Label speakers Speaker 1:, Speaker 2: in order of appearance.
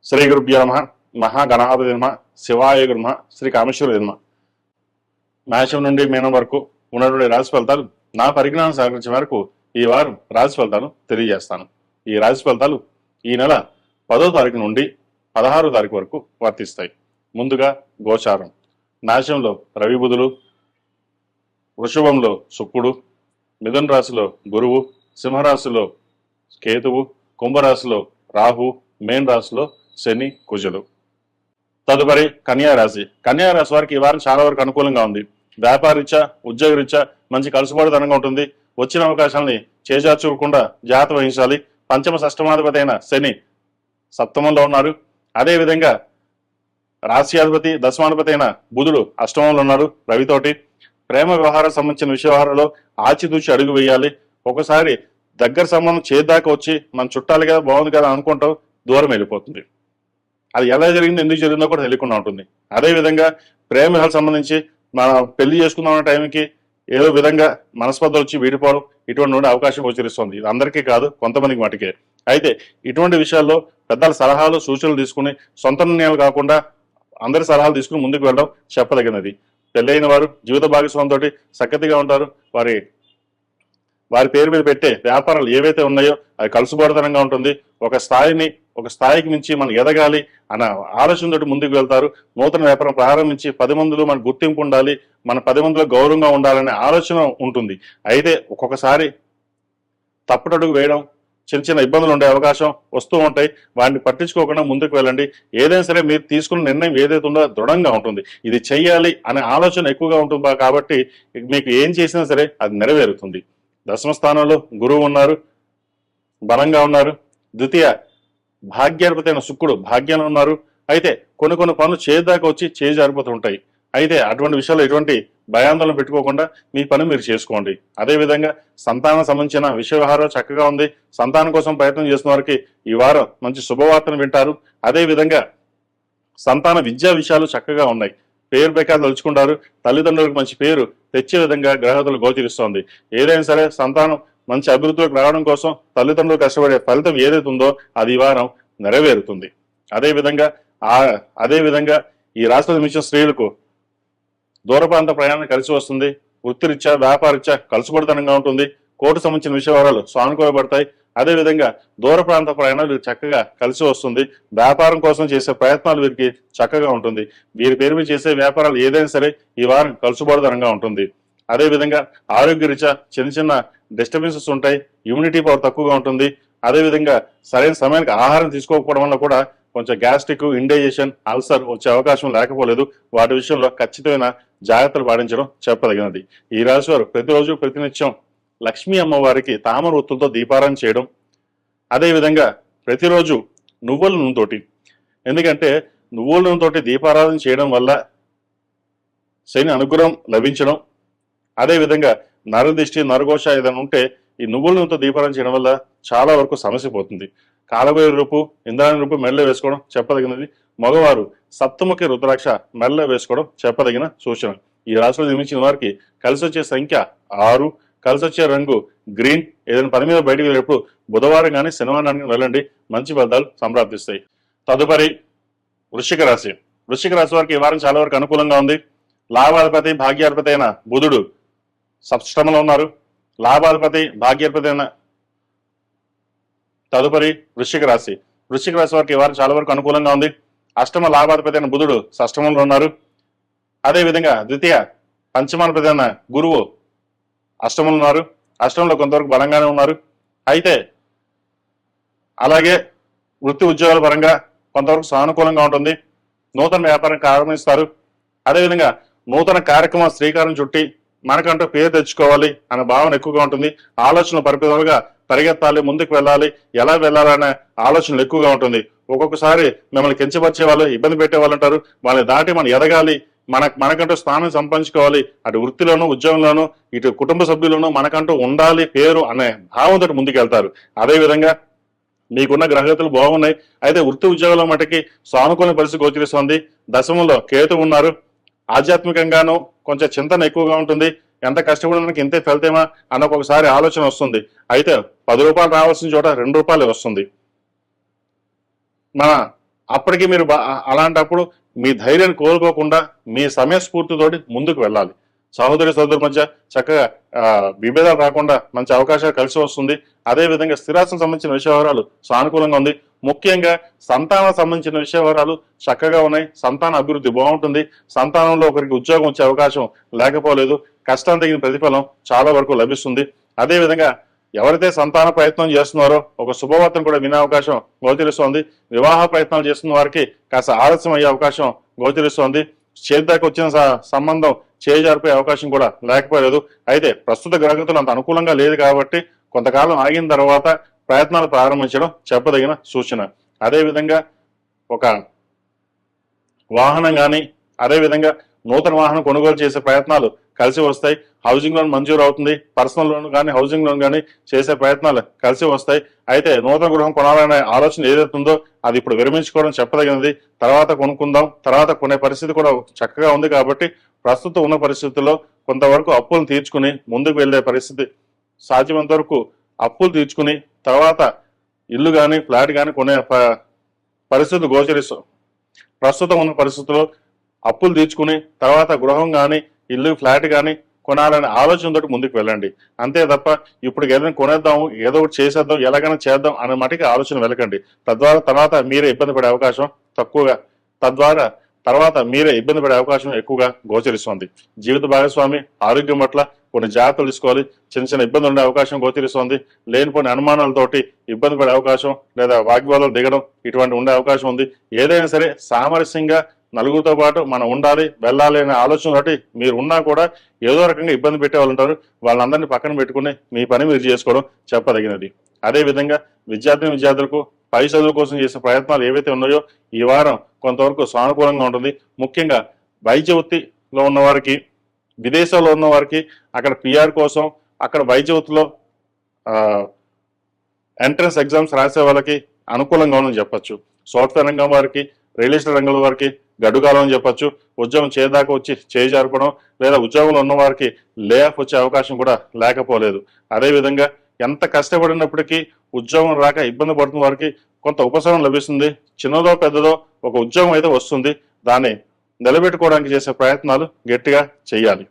Speaker 1: శ్రీ గురుభ్యో నమః. మహాగణాధిపతి నమః. శివాయ నమః. శ్రీ కామేశ్వర నమః. మేషం నుండి మీనం వరకు ఉన్నటువంటి రాశి ఫలితాలు నా పరిజ్ఞానం సహకరించే వరకు ఈ వారం రాశి ఫలితాలు తెలియజేస్తాను. ఈ రాశి ఫలితాలు ఈ నెల 10వ తారీఖు నుండి 16వ తారీఖు వరకు వర్తిస్తాయి. ముందుగా గోచారం. మేషంలో రవి బుధులు, వృషభంలో శుక్రుడు, మిథున రాశిలో గురువు, సింహరాశిలో కేతువు, కుంభరాశిలో రాహు, మేన్ రాశిలో శని, కుజులు. తదుపరి కన్యారాశి. కన్యారాశి వారికి ఈ వారం చాలా వరకు అనుకూలంగా ఉంది. వ్యాపారరీత్యా, ఉద్యోగరీత్యా మంచి కలుసుబాటుతనంగా ఉంటుంది. వచ్చిన అవకాశాలని చేజార్చుకోకుండా జాగ్రత్త వహించాలి. పంచమ షష్టమాధిపతి అయిన శని సప్తమంలో ఉన్నారు. అదేవిధంగా రాశ్యాధిపతి దశమాధిపతి అయిన బుధుడు అష్టమంలో ఉన్నారు రవితోటి. ప్రేమ వ్యవహారం సంబంధించిన వ్యవహారాల్లో ఆచితూచి అడుగు వేయాలి. ఒకసారి దగ్గర సంబంధం చేద్దాకా వచ్చి మన చుట్టాలు కదా బాగుంది కదా అనుకుంటాం, దూరం వెళ్ళిపోతుంది. అది ఎలా జరిగిందో ఎందుకు జరిగిందో కూడా తెలియకుండా ఉంటుంది. అదేవిధంగా ప్రేమ వ్యవహారాలకు సంబంధించి మనం పెళ్లి చేసుకుందాం అనే టైంకి ఏదో విధంగా మనస్పర్ధలు వచ్చి వీడిపోవడం ఇటువంటి అవకాశం గోచరిస్తుంది. ఇది అందరికీ కాదు, కొంతమందికి మటుకే. అయితే ఇటువంటి విషయాల్లో పెద్దల సలహాలు సూచనలు తీసుకుని సొంత నిర్ణయాలు కాకుండా అందరి సలహాలు తీసుకుని ముందుకు వెళ్ళడం చెప్పదగినది. పెళ్ళైన వారు జీవిత భాగస్వామితో సఖ్యతగా ఉంటారు. వారి పేరు మీద పెట్టే వ్యాపారాలు ఏవైతే ఉన్నాయో అది కలుసుబాటుతనంగా ఉంటుంది. ఒక స్థాయికి మించి మనం ఎదగాలి అన్న ఆలోచనతో ముందుకు వెళ్తారు. నూతన వ్యాపారం ప్రారంభించి 10 మందిలో మనకు గుర్తింపు ఉండాలి, మన 10 మందిలో గౌరవంగా ఉండాలనే ఆలోచన ఉంటుంది. అయితే ఒక్కొక్కసారి తప్పుటడుగు వేయడం, చిన్న చిన్న ఇబ్బందులు ఉండే అవకాశం వస్తూ ఉంటాయి. వాటిని పట్టించుకోకుండా ముందుకు వెళ్ళండి. ఏదైనా సరే మీరు తీసుకున్న నిర్ణయం ఏదైతే ఉందో దృఢంగా ఉంటుంది. ఇది చెయ్యాలి అనే ఆలోచన ఎక్కువగా ఉంటుంది కాబట్టి మీకు ఏం చేసినా సరే అది నెరవేరుతుంది. దశమ స్థానంలో గురువు ఉన్నారు, బలంగా ఉన్నారు. ద్వితీయ భాగ్యాధిపతి అయిన శుక్రుడు భాగ్యాన్ని ఉన్నారు. అయితే కొన్ని పనులు చేదాకా వచ్చి చేజారిపోతూ ఉంటాయి. అయితే అటువంటి విషయాల్లో ఎటువంటి భయాందోళన పెట్టుకోకుండా మీ పని మీరు చేసుకోండి. అదేవిధంగా సంతానం సంబంధించిన వ్యవహారాలు చక్కగా ఉంది. సంతానం కోసం ప్రయత్నం చేస్తున్న వారికి ఈ వారం మంచి శుభవార్తను వింటారు. అదేవిధంగా సంతాన విద్యా విషయాలు చక్కగా ఉన్నాయి. పేరు బెకాలు తలుచుకుంటారు. తల్లిదండ్రులకు మంచి పేరు తెచ్చే విధంగా గ్రహతులు గోచరిస్తోంది. ఏదైనా సరే సంతానం మంచి అభివృద్ధిలోకి రావడం కోసం తల్లిదండ్రులు కష్టపడే ఫలితం ఏదైతే ఉందో అది ఈ వారం నెరవేరుతుంది. అదేవిధంగా ఈ రాష్ట్ర మిషన్ స్త్రీలకు దూర ప్రాంత ప్రయాణం కలిసి వస్తుంది. వృత్తిరీత్యా, వ్యాపారరీత్యా కలుసుబడితనంగా ఉంటుంది. కోర్టు సంబంధించిన విషయాలు సానుకూలపడతాయి. అదేవిధంగా దూర ప్రాంత ప్రయాణాలు చక్కగా కలిసి వస్తుంది. వ్యాపారం కోసం చేసే ప్రయత్నాలు వీరికి చక్కగా ఉంటుంది. వీరి పేరు మీద చేసే వ్యాపారాలు ఏదైనా సరే ఈ వారం కలుసుబడితనంగా ఉంటుంది. అదేవిధంగా ఆరోగ్యరీత్యా చిన్న డిస్టర్బెన్సెస్ ఉంటాయి. ఇమ్యూనిటీ పవర్ తక్కువగా ఉంటుంది. అదేవిధంగా సరైన సమయానికి ఆహారం తీసుకోకపోవడం వల్ల కూడా కొంచెం గ్యాస్ట్రిక్, ఇండైజెషన్, అల్సర్ వచ్చే అవకాశం లేకపోలేదు. వాటి విషయంలో ఖచ్చితమైన జాగ్రత్తలు పాటించడం చెప్పదగినది. ఈ రాశి వారు ప్రతిరోజు ప్రతినిత్యం లక్ష్మీ అమ్మవారికి తామర ఒత్తులతో దీపారాధన చేయడం, అదేవిధంగా ప్రతిరోజు నువ్వుల నూనెతోటి, ఎందుకంటే నువ్వుల నూనెతోటి దీపారాధన చేయడం వల్ల శని అనుగ్రహం లభించడం, అదేవిధంగా నరదిష్టి, నరఘోష ఏదైనా ఉంటే ఈ నువ్వుల నూనెతో దీపారాధన చేయడం వల్ల చాలా వరకు సమస్య పోతుంది. కాలభైరవ రూపు, ఇంద్రాణి రూపు మెడలో వేసుకోవడం చెప్పదగినది. మగవారు సప్తముఖి రుద్రాక్ష మెడలో వేసుకోవడం చెప్పదగిన సూచన. ఈ రాశిలో జన్మించిన వారికి కలిసి వచ్చే సంఖ్య 6, కలిసి వచ్చే రంగు గ్రీన్. ఏదైనా పని మీద బయటకు వెళ్ళేటప్పుడు బుధవారం కానీ శనివారం వెళ్ళండి, మంచి ఫలితాలు సంప్రాప్తిస్తాయి. తదుపరి వృశ్చిక రాశి. వృశ్చిక రాశి వారికి ఈ వారం చాలా వరకు అనుకూలంగా ఉంది. లాభాధిపతి భాగ్యాధిపతి అయిన బుధుడు సప్తమంలో ఉన్నారు. లాభాధిపతి భాగ్యాధిపతి అయిన తదుపరి వృశ్చిక రాశి. వృశ్చిక రాశి వారికి ఈ వారం చాలా వరకు అనుకూలంగా ఉంది. అష్టమ లాభాధిపతి అయిన బుధుడు షష్టమంలో ఉన్నారు. అదేవిధంగా ద్వితీయ పంచమాధిపతి అయిన గురువు అష్టమంలో ఉన్నారు. అష్టమంలో కొంతవరకు బలంగానే ఉన్నారు. అయితే అలాగే వృత్తి ఉద్యోగాల పరంగా కొంతవరకు సానుకూలంగా ఉంటుంది. నూతన వ్యాపారం ప్రారంభిస్తారు. అదేవిధంగా నూతన కార్యక్రమం శ్రీకారం చుట్టి మనకంటూ పేరు తెచ్చుకోవాలి అనే భావన ఎక్కువగా ఉంటుంది. ఆలోచనలు పరిపూర్ణంగా పరిగెత్తాలి, ముందుకు వెళ్ళాలి, ఎలా వెళ్ళాలనే ఆలోచనలు ఎక్కువగా ఉంటుంది. ఒక్కొక్కసారి మిమ్మల్ని కించపరిచే వాళ్ళు, ఇబ్బంది పెట్టే వాళ్ళు ఉంటారు. వాళ్ళని దాటి మనం ఎదగాలి, మనకంటూ స్థానం సంపాదించుకోవాలి. అటు వృత్తిలోనూ, ఉద్యోగంలోనూ, ఇటు కుటుంబ సభ్యులను మనకంటూ ఉండాలి పేరు అనే భావంతో ముందుకు వెళ్తారు. అదేవిధంగా మీకున్న గ్రహగతులు బాగున్నాయి. అయితే వృత్తి ఉద్యోగాల మటుకి సానుకూల పరిస్థితి గోచరిస్తుంది. దశమంలో కేతు ఉన్నారు. ఆధ్యాత్మికంగానూ కొంచెం చింతన ఎక్కువగా ఉంటుంది. ఎంత కష్టపడడానికి ఇంతే ఫలితమా అన్న ఒకసారి ఆలోచన వస్తుంది. అయితే 10 రూపాయలు రావాల్సిన చోట 2 రూపాయలు వస్తుంది. మన అప్పటికి మీరు అలాంటప్పుడు మీ ధైర్యాన్ని కోల్పోకుండా మీ సమయస్ఫూర్తితోటి ముందుకు వెళ్ళాలి. సహోదరి సహోదరుల మధ్య చక్కగా విభేదాలు రాకుండా మంచి అవకాశాలు కలిసి వస్తుంది. అదే విధంగా స్థిరాస్తులకు సంబంధించిన విషయవరాలు సానుకూలంగా ఉంది. ముఖ్యంగా సంతానం సంబంధించిన విషయవరాలు చక్కగా ఉన్నాయి. సంతాన అభివృద్ధి బాగుంటుంది. సంతానంలో ఒకరికి ఉద్యోగం వచ్చే అవకాశం లేకపోలేదు. కష్టం తగిన ప్రతిఫలం చాలా వరకు లభిస్తుంది. అదే విధంగా ఎవరైతే సంతాన ప్రయత్నం చేస్తున్నారో ఒక శుభవార్తను కూడా వినే అవకాశం గోచరిస్తోంది. వివాహ ప్రయత్నాలు చేస్తున్న వారికి కాస్త ఆలస్యం అయ్యే అవకాశం గోచరిస్తోంది. చేతిదాకా వచ్చిన సంబంధం చేజారిపోయే అవకాశం కూడా లేకపోలేదు. అయితే ప్రస్తుత గ్రహగతులు అంత అనుకూలంగా లేదు కాబట్టి కొంతకాలం ఆగిన తర్వాత ప్రయత్నాలు ప్రారంభించడం చెప్పదగిన సూచన. అదేవిధంగా ఒక వాహనం కానీ అదేవిధంగా నూతన వాహనం కొనుగోలు చేసే ప్రయత్నాలు కలిసి వస్తాయి. హౌసింగ్ లోన్ మంజూరు అవుతుంది. పర్సనల్ లోన్ కానీ హౌసింగ్ లోన్ కానీ చేసే ప్రయత్నాలు కలిసి వస్తాయి. అయితే నూతన గృహం కొనాలనే ఆలోచన ఏదైతుందో అది ఇప్పుడు విరమించుకోవడం చెప్పదగినది. తర్వాత కొనుక్కుందాం, తర్వాత కొనే పరిస్థితి కూడా చక్కగా ఉంది కాబట్టి ప్రస్తుతం ఉన్న పరిస్థితుల్లో కొంతవరకు అప్పులు తీర్చుకుని ముందుకు వెళ్లే పరిస్థితి, సాధ్యమైనంత వరకు అప్పులు తీర్చుకుని తర్వాత ఇల్లు కానీ ఫ్లాట్ కానీ కొనే పరిస్థితులు గోచరిస్తాం. ప్రస్తుతం ఉన్న పరిస్థితుల్లో అప్పులు తీర్చుకుని తర్వాత గృహం కానీ ఇల్లు ఫ్లాట్ కానీ కొనాలనే ఆలోచనతో ముందుకు వెళ్ళండి. అంతే తప్ప ఇప్పుడు ఏదైనా కొనేద్దాము, ఏదో ఒకటి చేసేద్దాం, ఎలాగైనా చేద్దాం అనే మటుకి ఆలోచన వెళ్ళకండి. తద్వారా తర్వాత మీరే ఇబ్బంది పడే అవకాశం ఎక్కువగా గోచరిస్తోంది. జీవిత భాగస్వామి ఆరోగ్యం పట్ల కొన్ని జాగ్రత్తలు తీసుకోవాలి. చిన్న చిన్న ఇబ్బంది ఉండే అవకాశం గోచరిస్తోంది. లేనిపోయిన అనుమానాలతోటి ఇబ్బంది పడే అవకాశం లేదా వాగ్వాదాలు దిగడం ఇటువంటి ఉండే అవకాశం ఉంది. ఏదైనా సరే సామరస్యంగా నలుగురితో పాటు మనం ఉండాలి, వెళ్ళాలి అనే ఆలోచనతోటి మీరు ఉన్నా కూడా ఏదో రకంగా ఇబ్బంది పెట్టే వాళ్ళు ఉంటారు. వాళ్ళందరినీ పక్కన పెట్టుకుని మీ పని మీరు చేసుకోవడం చెప్పదగినది. అదేవిధంగా విద్యార్థులకు పై చదువు కోసం చేసే ప్రయత్నాలు ఏవైతే ఉన్నాయో ఈ వారం కొంతవరకు సానుకూలంగా ఉంటుంది. ముఖ్యంగా వైద్య వృత్తిలో ఉన్న వారికి, విదేశాల్లో ఉన్న వారికి అక్కడ పిఆర్ కోసం అక్కడ వైద్య వృత్తిలో ఎంట్రన్స్ ఎగ్జామ్స్ రాసే వాళ్ళకి అనుకూలంగా ఉందని చెప్పొచ్చు. సాఫ్ట్వేర్ రంగం వారికి, రియల్ ఎస్టేట్ రంగం వారికి గడుకాలం అని చెప్పొచ్చు. ఉద్యోగం చేదాకా వచ్చి చేజారపడం లేదా ఉద్యోగంలో ఉన్న వారికి లే ఆఫ్ వచ్చే అవకాశం కూడా లేకపోలేదు. అదేవిధంగా ఎంత కష్టపడినప్పటికీ ఉద్యోగం రాక ఇబ్బంది పడుతున్న వారికి కొంత ఉపశమనం లభిస్తుంది. చిన్నదో పెద్దదో ఒక ఉద్యోగం అయితే వస్తుంది. దాన్ని నిలబెట్టుకోవడానికి చేసే ప్రయత్నాలు గట్టిగా చేయాలి.